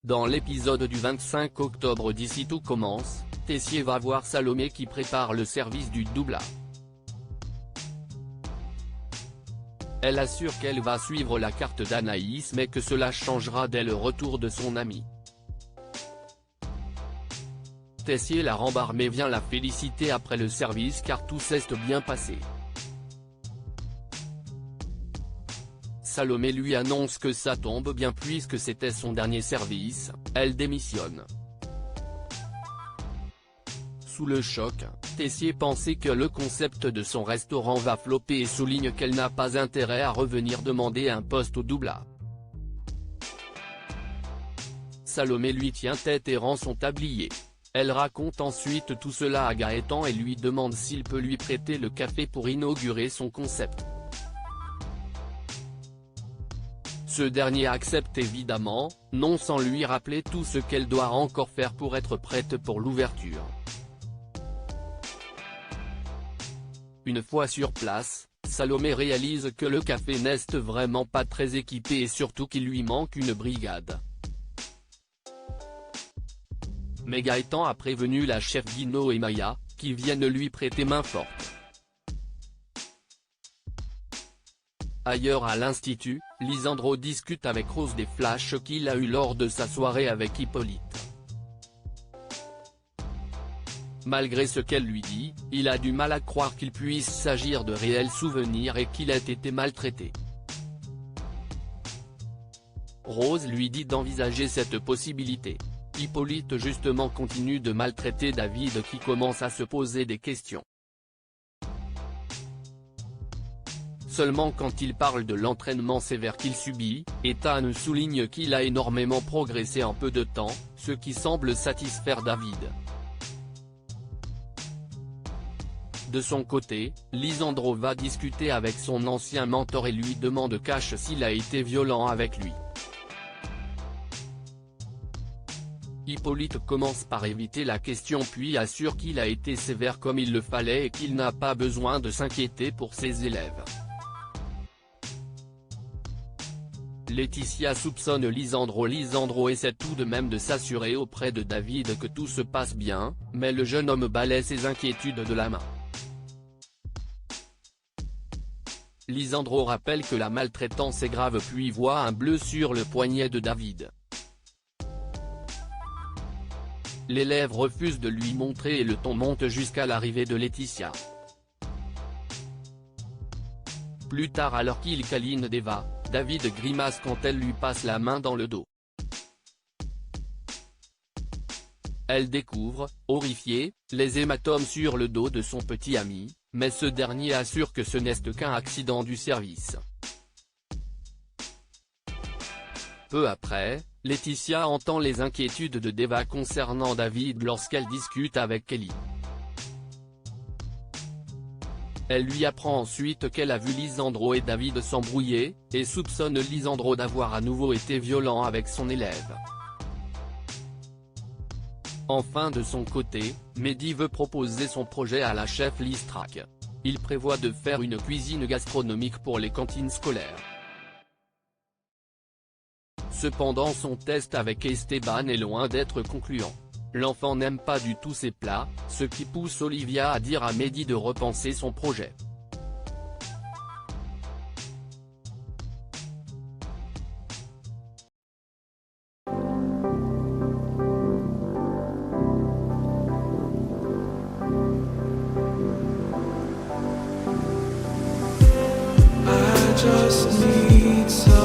Dans l'épisode du 25 octobre d'Ici tout commence, Tessier va voir Salomé qui prépare le service du doubla. Elle assure qu'elle va suivre la carte d'Anaïs mais que cela changera dès le retour de son ami. Tessier la rembarre mais vient la féliciter après le service car tout s'est bien passé. Salomé lui annonce que ça tombe bien puisque c'était son dernier service, elle démissionne. Sous le choc, Tessier pensait que le concept de son restaurant va flopper et souligne qu'elle n'a pas intérêt à revenir demander un poste au doubla. Salomé lui tient tête et rend son tablier. Elle raconte ensuite tout cela à Gaëtan et lui demande s'il peut lui prêter le café pour inaugurer son concept. Ce dernier accepte évidemment, non sans lui rappeler tout ce qu'elle doit encore faire pour être prête pour l'ouverture. Une fois sur place, Salomé réalise que le café n'est vraiment pas très équipé et surtout qu'il lui manque une brigade. Mais Gaëtan a prévenu la chef Guino et Maya, qui viennent lui prêter main forte. Ailleurs à l'Institut, Lisandro discute avec Rose des flashs qu'il a eu lors de sa soirée avec Hippolyte. Malgré ce qu'elle lui dit, il a du mal à croire qu'il puisse s'agir de réels souvenirs et qu'il ait été maltraité. Rose lui dit d'envisager cette possibilité. Hippolyte justement continue de maltraiter David qui commence à se poser des questions. Seulement quand il parle de l'entraînement sévère qu'il subit, Ethan souligne qu'il a énormément progressé en peu de temps, ce qui semble satisfaire David. De son côté, Lisandro va discuter avec son ancien mentor et lui demande cash s'il a été violent avec lui. Hippolyte commence par éviter la question puis assure qu'il a été sévère comme il le fallait et qu'il n'a pas besoin de s'inquiéter pour ses élèves. Laetitia soupçonne Lisandro. Lisandro essaie tout de même de s'assurer auprès de David que tout se passe bien, mais le jeune homme balaie ses inquiétudes de la main. Lisandro rappelle que la maltraitance est grave puis voit un bleu sur le poignet de David. L'élève refuse de lui montrer et le ton monte jusqu'à l'arrivée de Laetitia. Plus tard alors qu'il câline Deva, David grimace quand elle lui passe la main dans le dos. Elle découvre, horrifiée, les hématomes sur le dos de son petit ami, mais ce dernier assure que ce n'est qu'un accident du service. Peu après, Laetitia entend les inquiétudes de Deva concernant David lorsqu'elle discute avec Kelly. Elle lui apprend ensuite qu'elle a vu Lisandro et David s'embrouiller, et soupçonne Lisandro d'avoir à nouveau été violent avec son élève. Enfin de son côté, Mehdi veut proposer son projet à la chef Listrak. Il prévoit de faire une cuisine gastronomique pour les cantines scolaires. Cependant son test avec Esteban est loin d'être concluant. L'enfant n'aime pas du tout ces plats, ce qui pousse Olivia à dire à Mehdi de repenser son projet. I just need some